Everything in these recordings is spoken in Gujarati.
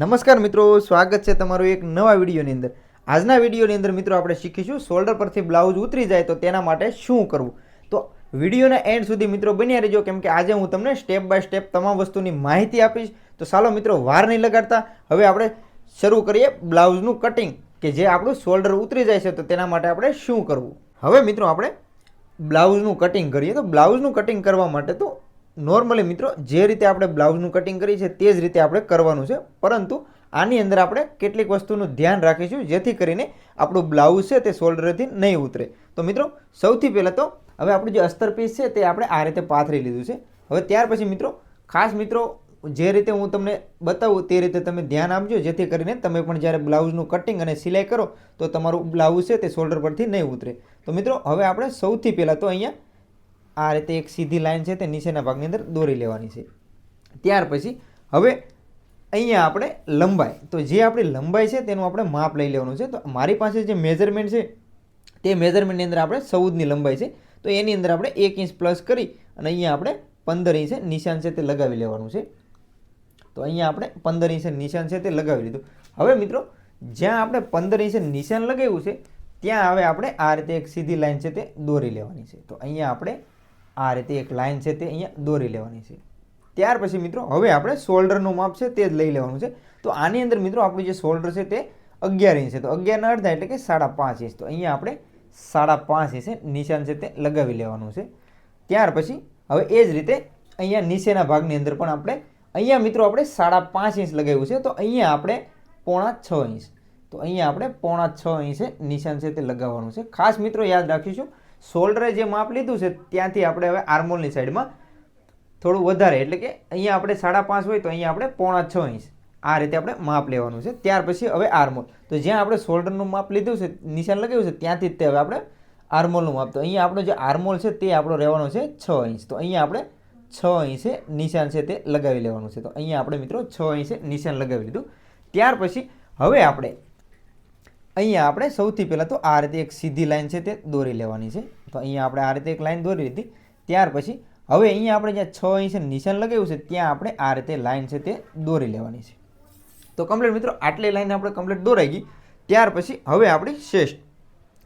નમસ્કાર મિત્રો, સ્વાગત છે તમારું એક નવા વિડીયોની અંદર। આજના વિડીયોની અંદર મિત્રો આપણે શીખીશું શોલ્ડર પરથી બ્લાઉઝ ઉતરી જાય તો તેના માટે શું કરવું। તો વિડીયોના એન્ડ સુધી મિત્રો બન્યા રહેજો, કેમ કે આજે હું તમને સ્ટેપ બાય સ્ટેપ તમામ વસ્તુની માહિતી આપીશ। તો ચાલો મિત્રો વાર નહીં લગાડતા હવે આપણે શરૂ કરીએ બ્લાઉઝનું કટિંગ, કે જે આપણું શોલ્ડર ઉતરી જાય છે તો તેના માટે આપણે શું કરવું। હવે મિત્રો આપણે બ્લાઉઝનું કટિંગ કરીએ। તો બ્લાઉઝનું કટિંગ કરવા માટે તો નોર્મલી મિત્રો જે રીતે આપણે બ્લાઉઝનું કટિંગ કરીએ છીએ તે જ રીતે આપણે કરવાનું છે, પરંતુ આની અંદર આપણે કેટલીક વસ્તુનું ધ્યાન રાખીશું જેથી કરીને આપણું બ્લાઉઝ છે તે શોલ્ડરથી નહીં ઉતરે। તો મિત્રો સૌથી પહેલાં તો હવે આપણું જે અસ્તર પીસ છે તે આપણે આ રીતે પાથરી લીધું છે। હવે ત્યાર પછી મિત્રો ખાસ મિત્રો જે રીતે હું તમને બતાવું તે રીતે તમે ધ્યાન આપજો, જેથી કરીને તમે પણ જ્યારે બ્લાઉઝનું કટિંગ અને સિલાઈ કરો તો તમારું બ્લાઉઝ છે તે શોલ્ડર પરથી નહીં ઉતરે। તો મિત્રો હવે આપણે સૌથી પહેલાં તો અહીંયા આ રીતે એક સીધી લાઈન છે તે નીચેના ભાગની અંદર દોરી લેવાની છે। ત્યાર પછી હવે અહીંયા આપણે લંબાઈ, તો જે આપણી લંબાઈ છે તેનું આપણે માપ લઈ લેવાનું છે। તો મારી પાસે જે મેઝરમેન્ટ છે તે મેઝરમેન્ટની અંદર આપણે 14ની લંબાઈ છે, તો એની અંદર આપણે 1 ઇંચ પ્લસ કરી અને અહીંયા આપણે 15 ઇંચ નિશાન છે તે લગાવી લેવાનું છે। તો અહીંયા આપણે 15 ઇંચ નિશાન છે તે લગાવી લીધું। હવે મિત્રો જ્યાં આપણે 15 ઇંચ નિશાન લગાવ્યું છે ત્યાં હવે આપણે આ રીતે એક સીધી લાઈન છે તે દોરી લેવાની છે। તો અહીંયા આપણે આ રીતે એક લાઈન છે તે અહીંયા દોરી લેવાની છે। ત્યાર પછી મિત્રો હવે આપણે શોલ્ડરનું માપ છે તે જ લઈ લેવાનું છે। તો આની અંદર મિત્રો આપણું જે શોલ્ડર છે તે 11 ઇંચ છે, તો 11 અડધા એટલે કે 5.5 ઇંચ, તો અહીંયા આપણે 5.5 ઇંચ નિશાન છે તે લગાવી લેવાનું છે। ત્યાર પછી હવે એ જ રીતે અહીંયા નીચેના ભાગની અંદર પણ આપણે અહીંયા મિત્રો આપણે 5.5 ઇંચ લગાવ્યું છે, તો અહીંયા આપણે 5.6 ઇંચ, તો અહીંયા આપણે 5.6 ઇંચ નિશાન છે તે લગાવવાનું છે। ખાસ મિત્રો યાદ રાખીશું શોલ્ડરે જે માપ લીધું છે ત્યાંથી આપણે હવે આર્મોલની સાઈડમાં થોડું વધારે એટલે કે અહીંયા આપણે 5.5 હોય તો અહીંયા આપણે 5.6 ઇંચ આ રીતે આપણે માપ લેવાનું છે। ત્યાર પછી હવે આર્મોલ, તો જ્યાં આપણે શોલ્ડરનું માપ લીધું છે નિશાન લગાવ્યું છે ત્યાંથી જ તે હવે આપણે આર્મોલનું માપ, તો અહીંયા આપણો જે આર્મોલ છે તે આપણો રહેવાનો છે 6 ઇંચ, તો અહીંયા આપણે 6 ઇંચે નિશાન છે તે લગાવી લેવાનું છે। તો અહીંયા આપણે મિત્રો 6 ઇંચે નિશાન લગાવી લીધું। ત્યાર પછી હવે અહીંયા આપણે સૌથી પહેલાં તો આ રીતે એક સીધી લાઈન છે તે દોરી લેવાની છે। તો અહીંયા આપણે આ રીતે એક લાઈન દોરી લીધી। ત્યાર પછી હવે અહીંયા આપણે જ્યાં 6 ઇંચ નિશાન લગાવ્યું છે ત્યાં આપણે આ રીતે લાઈન છે તે દોરી લેવાની છે। તો કમ્પ્લીટ મિત્રો આટલી લાઈન આપણે કમ્પ્લીટ દોરાઈ ગઈ। ત્યાર પછી હવે આપણી ચેસ્ટ,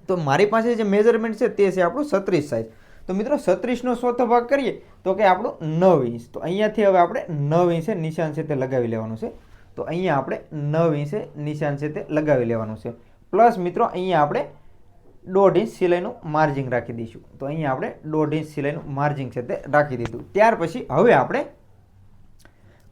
તો મારી પાસે જે મેઝરમેન્ટ છે તે છે આપણું 36 સાઇઝ, તો મિત્રો 36નો ચોથો ભાગ કરીએ તો કે આપણું 9 ઇંચ, તો અહીંયાથી હવે આપણે 9 ઇંચે નિશાન છે તે લગાવી લેવાનું છે। તો અહીંયા આપણે 9 ઇંચે નિશાન છે તે લગાવી લેવાનું છે, પ્લસ મિત્રો અહીંયા આપણે 1.5 ઇંચ સિલાઈનું માર્જિંગ રાખી દઈશું। તો અહીંયા આપણે 1.5 ઇંચ સિલાઈનું માર્જિંગ છે તે રાખી દીધું। ત્યાર પછી હવે આપણે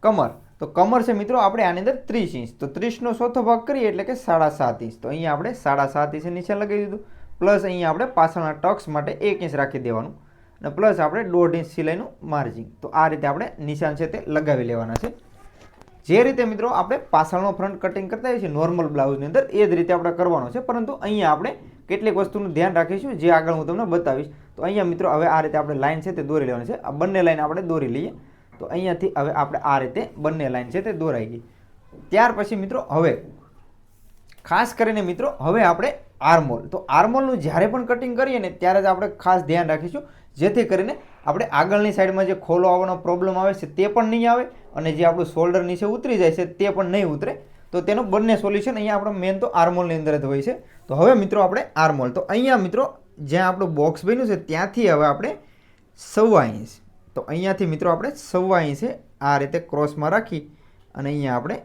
કમર, તો કમર છે મિત્રો આપણે આની અંદર 30 ઇંચ, તો 30નો ચોથો ભાગ કરીએ એટલે કે 7.5 ઇંચ, તો અહીંયા આપણે 7.5 ઇંચે નિશાન લગાવી દીધું, પ્લસ અહીંયા આપણે પાછળના ટક્સ માટે 1 ઇંચ રાખી દેવાનું અને પ્લસ આપણે 1.5 ઇંચ સિલાઈનું માર્જિંગ, તો આ રીતે આપણે નિશાન છે તે લગાવી લેવાના છે। જે રીતે મિત્રો આપણે પાછળનો ફ્રન્ટ કટિંગ કરતા હોઈએ છીએ નોર્મલ બ્લાઉઝની અંદર એ જ રીતે આપણે કરવાનો છે, પરંતુ અહીંયા આપણે કેટલીક વસ્તુનું ધ્યાન રાખીશું જે આગળ હું તમને બતાવીશ। તો અહીંયા મિત્રો હવે આ રીતે આપણે લાઈન છે તે દોરી લેવાની છે। આ બંને લાઈન આપણે દોરી લઈએ, તો અહીંયાથી હવે આપણે આ રીતે બંને લાઈન છે તે દોરાઈ ગઈ। ત્યાર પછી મિત્રો હવે ખાસ કરીને મિત્રો હવે આપણે આર્મોલ, તો આર્મોલનું જ્યારે પણ કટિંગ કરીએ ને ત્યારે જ આપણે ખાસ ધ્યાન રાખીશું જેથી કરીને આપણે આગળની સાઈડમાં જે ખોલો આવવાનો પ્રોબ્લેમ આવે છે તે પણ નહીં આવે અને જે આપણું શોલ્ડર નીચે ઉતરી જાય છે તે પણ નહીં ઉતરે। તો તેનું બંને સોલ્યુશન અહીંયા આપણો મેન તો આર્મોલની અંદર જ હોય છે। તો હવે મિત્રો આપણે આર્મોલ, તો અહીંયા મિત્રો જ્યાં આપણું બોક્સ બન્યું છે ત્યાંથી હવે આપણે 1.25 ઇંચ, તો અહીંયાથી મિત્રો આપણે 1.25 ઇંચે આ રીતે ક્રોસમાં રાખી અને અહીંયા આપણે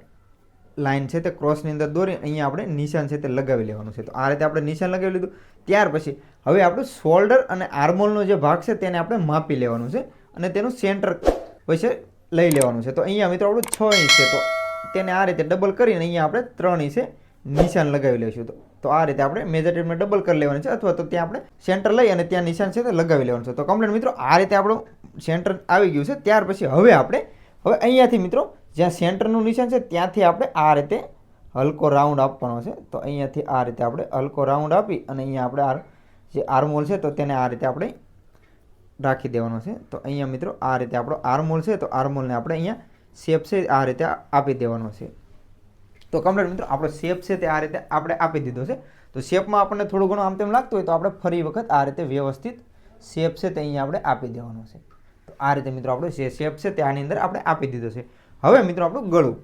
લાઈન છે તે ક્રોસની અંદર દોરી અહીંયા આપણે નિશાન છે તે લગાવી લેવાનું છે। તો આ રીતે આપણે નિશાન લગાવી લીધું। ત્યાર પછી હવે આપણું શોલ્ડર અને આર્મોલનો જે ભાગ છે તેને આપણે માપી લેવાનું છે અને તેનું સેન્ટર વચ્ચે લઈ લેવાનું છે। તો અહીંયા મિત્રો આપણું 6 ઇંચ છે, તો તેને આ રીતે ડબલ કરીને અહીંયા આપણે 3 ઇંચે નિશાન લગાવી લઈશું। તો આ રીતે આપણે મેઝરમેન્ટ ડબલ કરી લેવાનું છે, અથવા તો ત્યાં આપણે સેન્ટર લઈ અને ત્યાં નિશાન છે તે લગાવી લેવાનું છે। તો કમ્પ્લીટ મિત્રો આ રીતે આપણું સેન્ટર આવી ગયું છે। ત્યાર પછી હવે અહીંયાથી મિત્રો જ્યાં સેન્ટરનું નિશાન છે ત્યાંથી આપણે આ રીતે હલકો રાઉન્ડ આપવાનો છે। તો અહીંયાથી આ રીતે આપણે હલકો રાઉન્ડ આપી અને અહીંયા આપણે જે આર્મોલ છે તો તેને આ રીતે આપણે રાખી દેવાનો છે। તો અહીંયા મિત્રો આ રીતે આપણો આર્મોલ છે, તો આર્મોલને આપણે અહીંયા શેપ છે આ રીતે આપી દેવાનો છે। તો કમ્પ્લીટ મિત્રો આપણો શેપ છે તે આ રીતે આપણે આપી દીધો છે। તો શેપમાં આપણને થોડું ઘણું આમ તેમ લાગતું હોય તો આપણે ફરી વખત આ રીતે વ્યવસ્થિત શેપ છે તે અહીંયા આપણે આપી દેવાનો છે। તો આ રીતે મિત્રો આપણો જે શેપ છે તે આની અંદર આપણે આપી દીધો છે। હવે મિત્રો આપણું ગળું,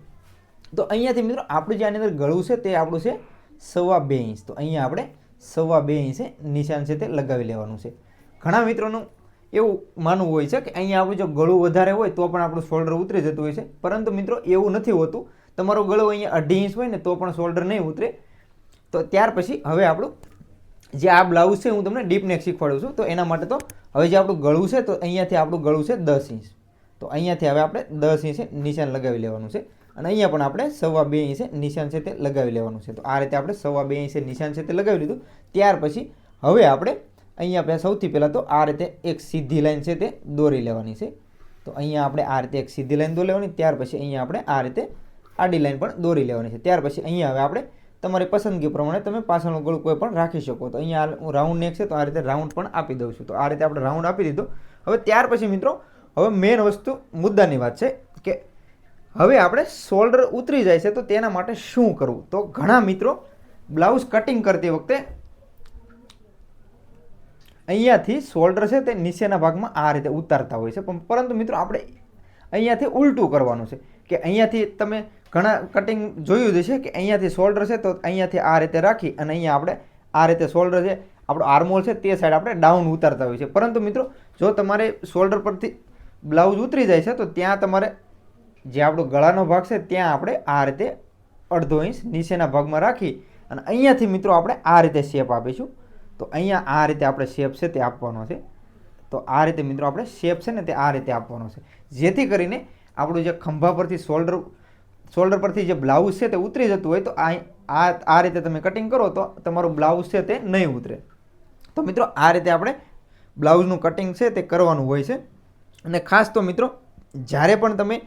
તો અહીંયાથી મિત્રો આપણું જે આની અંદર ગળું છે તે આપણું છે 2.25 ઇંચ. તો અહીંયા આપણે 2.25 ઇંચે નિશાન છે તે લગાવી લેવાનું છે. ઘણા મિત્રોનું એવું માનવું હોય છે કે અહીંયા આપણું જો ગળું વધારે હોય તો પણ આપણું શોલ્ડર ઉતરી જતું હોય છે, પરંતુ મિત્રો એવું નથી હોતું. તમારું ગળું અહીંયા 2.5 ઇંચ હોય ને તો પણ શોલ્ડર નહીં ઉતરે. તો ત્યાર પછી હવે આપણું જે આ બ્લાઉઝ છે હું તમને ડીપ નેક શીખવાડું છું. તો એના માટે તો હવે જે આપણું ગળું છે તો અહીંયાથી આપણું ગળું છે 10 ઇંચ. તો અહીંયાથી હવે આપણે 10 ઇંચે નિશાન લગાવી લેવાનું છે અને અહીંયા પણ આપણે 2.25 ઇંચે નિશાન છે તે લગાવી લેવાનું છે. તો આ રીતે આપણે 2.25 ઇંચે નિશાન છે તે લગાવી લીધું. ત્યાર પછી હવે આપણે અહીંયા સૌથી પહેલાં તો આ રીતે એક સીધી લાઈન છે તે દોરી લેવાની છે. તો અહીંયા આપણે આ રીતે એક સીધી લાઈન દોરી લેવાની. ત્યાર પછી અહીંયા આપણે આ રીતે આડી લાઈન પણ દોરી લેવાની છે. ત્યાર પછી અહીંયા હવે આપણે તમારી પસંદગી પ્રમાણે તમે પાછળનું ગળું કોઈ પણ રાખી શકો. તો અહીંયા હું રાઉન્ડ નેક છે તો આ રીતે રાઉન્ડ પણ આપી દઉં છું. તો આ રીતે આપણે રાઉન્ડ આપી દીધો. હવે ત્યાર પછી મિત્રો હવે મેઇન વસ્તુ મુદ્દાની વાત છે કે હવે આપણે શોલ્ડર ઉતરી જાય છે તો તેના માટે શું કરવું. તો ઘણા મિત્રો બ્લાઉઝ કટિંગ કરતી વખતે અહીંયાથી શોલ્ડર છે તે નીચેના ભાગમાં આ રીતે ઉતારતા હોય છે, પરંતુ મિત્રો આપણે અહીંયાથી ઉલટું કરવાનું છે કે અહીંયાથી તમે ઘણા કટિંગ જોયું જ છે કે અહીંયાથી શોલ્ડર છે તો અહીંયાથી આ રીતે રાખી અને અહીંયા આપણે આ રીતે શોલ્ડર છે આપણો આર્મહોલ છે તે સાઈડ આપણે ડાઉન ઉતારતા હોય છે. પરંતુ મિત્રો જો તમારે શોલ્ડર પરથી બ્લાઉઝ ઉતરી જાય છે તો ત્યાં તમારે જે આપણો ગળાનો ભાગ છે ત્યાં આપણે આ રીતે 1/2 ઇંચ નીચેના ભાગમાં રાખી અને અહીંયાથી મિત્રો આપણે આ રીતે શેપ આપીશું. તો અહીંયા આ રીતે આપણે શેપ છે તે આપવાનો છે. તો આ રીતે મિત્રો આપણે શેપ છે ને તે આ રીતે આપવાનો છે, જેથી કરીને આપણું જે ખંભા પરથી શોલ્ડર પરથી જે બ્લાઉઝ છે તે ઉતરી જતું હોય તો આ રીતે તમે કટિંગ કરો તો તમારું બ્લાઉઝ છે તે નહીં ઉતરે. તો મિત્રો આ રીતે આપણે બ્લાઉઝનું કટિંગ છે તે કરવાનું હોય છે. અને ખાસ તો મિત્રો જ્યારે પણ તમે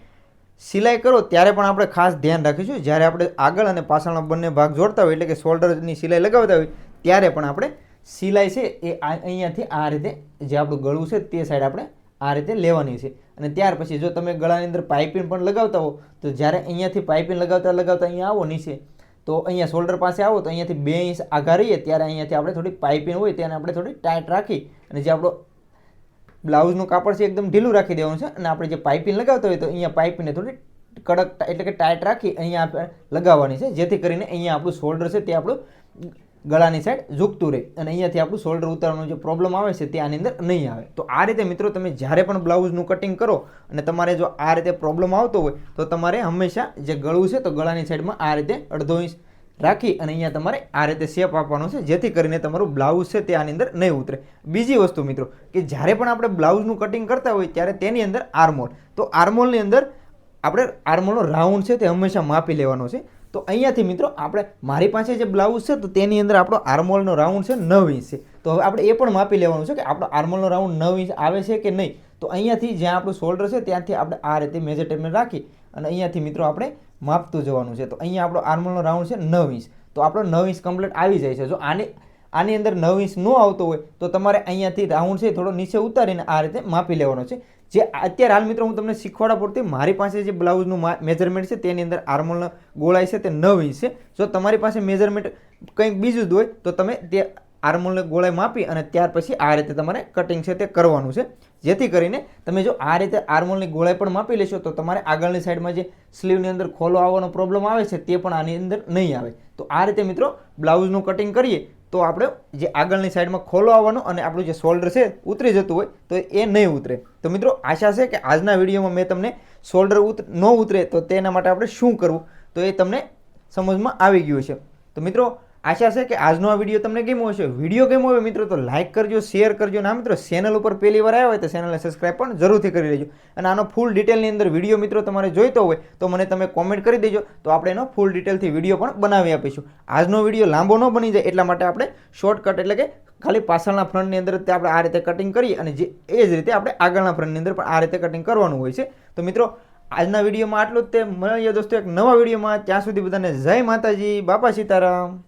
સિલાઈ કરો ત્યારે પણ આપણે ખાસ ધ્યાન રાખીશું, જ્યારે આપણે આગળ અને પાછળના બંને ભાગ જોડતા હોય એટલે કે શોલ્ડરની સિલાઈ લગાવતા હોય ત્યારે પણ આપણે સિલાઈ છે એ અહીંયાથી આ રીતે જે આપણું ગળું છે તે સાઈડ આપણે આ રીતે લેવાની છે. અને ત્યાર પછી જો તમે ગળાની અંદર પાઇપિંગ પણ લગાવતા હો તો જ્યારે અહીંયાથી પાઇપિંગ લગાવતા અહીંયા આવો નીચે તો અહીંયા શોલ્ડર પાસે આવો તો અહીંયાથી 2 ઇંચ આઘા રહીએ ત્યારે અહીંયાથી આપણે થોડી પાઇપિંગ હોય તેને આપણે થોડી ટાઈટ રાખી અને જે આપણો બ્લાઉઝનું કાપડ છે એકદમ ઢીલું રાખી દેવાનું છે અને આપણે જે પાઇપિંગ લગાવતા હોય તો અહીંયા પાઇપિંગને થોડી કડક એટલે કે ટાઈટ રાખી અહીંયા આપણે લગાવવાની છે, જેથી કરીને અહીંયા આપણું શોલ્ડર છે તે આપણું ગળાની સાઈડ ઝૂકતું રહે અને અહીંયાથી આપણું શોલ્ડર ઉતારવાનો જે પ્રોબ્લેમ આવે છે તે આની અંદર નહીં આવે. તો આ રીતે મિત્રો તમે જ્યારે પણ બ્લાઉઝનું કટિંગ કરો અને તમારે જો આ રીતે પ્રોબ્લેમ આવતો હોય તો તમારે હંમેશા જે ગળું છે તો ગળાની સાઈડમાં આ રીતે 1/2 ઇંચ રાખી અને અહીંયા તમારે આ રીતે શેપ આપવાનો છે, જેથી કરીને તમારું બ્લાઉઝ છે તે આની અંદર નહીં ઉતરે. બીજી વસ્તુ મિત્રો કે જ્યારે પણ આપણે બ્લાઉઝનું કટિંગ કરતા હોય ત્યારે તેની અંદર આર્મહોલ, તો આર્મહોલની અંદર આપણે આર્મહોલનો રાઉન્ડ છે તે હંમેશા માપી લેવાનો છે. તો અહીંયાથી મિત્રો આપણે મારી પાસે જે બ્લાઉઝ છે તો તેની અંદર આપણો આર્મહોલનો રાઉન્ડ છે 9 ઇંચ છે. તો હવે આપણે એ પણ માપી લેવાનું છે કે આપણો આર્મહોલનો રાઉન્ડ 9 ઇંચ આવે છે કે નહીં. તો અહીંયાથી જ્યાં આપણું શોલ્ડર છે ત્યાંથી આપણે આ રીતે મેજર ટેપને રાખી અને અહીંયાથી મિત્રો આપણે માપતું જવાનું છે. તો અહીંયા આપણો આર્મહોલનો રાઉન્ડ છે 9 ઇંચ. તો આપણો 9 ઇંચ કમ્પ્લીટ આવી જાય છે. જો આની અંદર 9 ઇંચ ન આવતો હોય તો તમારે અહીંયાથી રાઉન્ડ છે થોડો નીચે ઉતારીને આ રીતે માપી લેવાનો છે. જે અત્યારે હાલ મિત્રો હું તમને શીખવાડવા પૂરતી મારી પાસે જે બ્લાઉઝનું મેજરમેન્ટ છે તેની અંદર આર્મહોલનો ગોળાઈ છે તે 9 ઇંચ છે. જો તમારી પાસે મેજરમેન્ટ કંઈક બીજું જ હોય તો તમે તે આર્મહોલની ગોળાઈ માપી અને ત્યાર પછી આ રીતે તમારે કટિંગ છે તે કરવાનું છે, જેથી કરીને તમે જો આ રીતે આર્મહોલની ગોળાઈ પણ માપી લેશો તો તમારે આગળની સાઈડમાં જે સ્લીવની અંદર ખોલો આવવાનો પ્રોબ્લેમ આવે છે તે પણ આની અંદર નહીં આવે. તો આ રીતે મિત્રો બ્લાઉઝનું કટિંગ કરીએ તો આપણે જે આગળની સાઈડમાં ખોલો આવવાનો અને આપણું જે શોલ્ડર છે ઉતરી જતું હોય તો એ નહીં ઉતરે. તો મિત્રો આશા છે કે આજના વિડીયોમાં મેં તમને શોલ્ડર ન ઉતરે તો તેના માટે આપણે શું કરવું તો એ તમને સમજમાં આવી ગયું છે. તો મિત્રો આશા છે કે આજનો આ વિડીયો તમને ગમ્યો હશે. વિડીયો ગમ્યો હોય મિત્રો તો લાઇક કરજો, શેર કરજો અને મિત્રો ચેનલ ઉપર પહેલી વાર આવ્યા હોય તો ચેનલને સબસ્ક્રાઈબ પણ જરૂરથી કરી લેજો. અને આનો ફૂલ ડિટેલની અંદર વિડીયો મિત્રો તમારે જોઈતો હોય તો મને તમે કોમેન્ટ કરી દેજો, તો આપણે એનો ફૂલ ડિટેલથી વિડીયો પણ બનાવી આપીશું. આજનો વિડીયો લાંબો ન બની જાય એટલા માટે આપણે શોર્ટકટ એટલે કે ખાલી પાછળના ફ્રન્ટની અંદર આપણે આ રીતે કટિંગ કરીએ અને જે એ જ રીતે આપણે આગળના ફ્રન્ટની અંદર પણ આ રીતે કટિંગ કરવાનું હોય છે. તો મિત્રો આજના વિડીયોમાં આટલું જ તે. મળીએ દોસ્તો એક નવા વિડીયોમાં. ત્યાં સુધી બધાને જય માતાજી, બાપા સીતારામ.